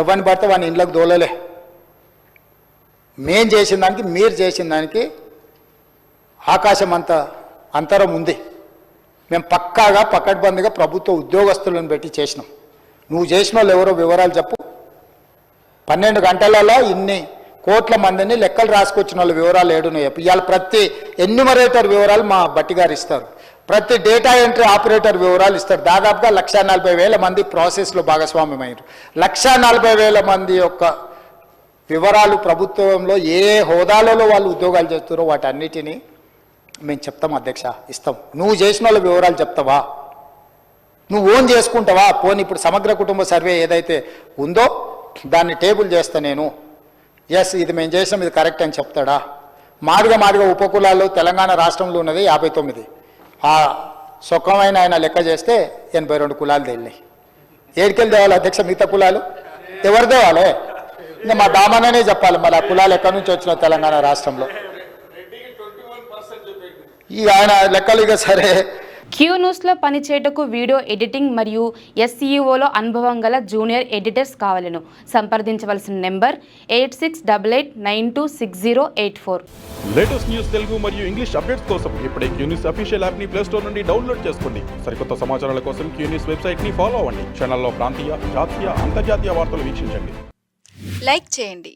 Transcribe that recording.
ఎవరిని పడితే వాని ఇంట్లోకి దోలలే. మేం చేసిన దానికి మీరు చేసిన దానికి ఆకాశం అంత అంతరం ఉంది. మేము పక్కాగా పకడ్బందీగా ప్రభుత్వ ఉద్యోగస్తులను పెట్టి చేసినాం. నువ్వు చేసిన వాళ్ళు ఎవరో వివరాలు చెప్పు. 12 గంటలలో ఇన్ని కోట్ల మందిని లెక్కలు రాసుకొచ్చిన వాళ్ళ వివరాలు ఏడున్నాయి. ఇవాళ ప్రతి ఎన్యూమరేటర్ వివరాలు మా బట్టి గారు ఇస్తారు. ప్రతి డేటా ఎంట్రీ ఆపరేటర్ వివరాలు ఇస్తారు. దాదాపుగా 1,40,000 మంది ప్రాసెస్లో భాగస్వామ్యమయ్యారు. 1,40,000 మంది యొక్క వివరాలు ప్రభుత్వంలో ఏ హోదాలలో వాళ్ళు ఉద్యోగాలు చేస్తారో వాటన్నిటినీ మేము చెప్తాం అధ్యక్ష, ఇస్తాం. నువ్వు చేసిన వాళ్ళ వివరాలు చెప్తావా? నువ్వు ఓన్ చేసుకుంటావా? పోనీ ఇప్పుడు సమగ్ర కుటుంబ సర్వే ఏదైతే ఉందో దాన్ని టేబుల్ చేస్తా నేను, ఎస్ ఇది మేము చేసాం, ఇది కరెక్ట్ అని చెప్తాడా? మాదిగా ఉపకులాలు తెలంగాణ రాష్ట్రంలో ఉన్నది 59. ఆ సుఖమైన ఆయన లెక్క చేస్తే 82 కులాలు తేలినాయి. ఏడికెళ్ళి తేవాలి అధ్యక్ష మిగతా కులాలు? ఎవరు తేవాలి? ఇంకా మా దామననే చెప్పాలి మరి ఆ కులాలు ఎక్కడి నుంచి వచ్చిన తెలంగాణ రాష్ట్రంలో. ఇక ఆయన లెక్కలు ఇక సరే. క్యూ న్యూస్లో పనిచేయటకు వీడియో ఎడిటింగ్ మరియు SEOలో అనుభవం గల జూనియర్ ఎడిటర్స్ కావాలను. సంప్రదించవలసిన నెంబర్ 8688926084. లేటెస్ట్ న్యూస్ తెలుగు మరియు ఇంగ్లీష్ అప్డేట్స్ కోసం ఇప్పుడే క్యూ న్యూస్ అఫీషియల్ యాప్ ని ప్లే స్టోర్ నుండి డౌన్లోడ్ చేసుకోండి. సరికొత్త సమాచారాల కోసం క్యూ న్యూస్ వెబ్సైట్ ని ఫాలో అవ్వండి. ఛానల్లో ప్రాంతీయ, జాతీయ, అంతర్జాతీయ వార్తలు వీక్షించండి. లైక్ చేయండి.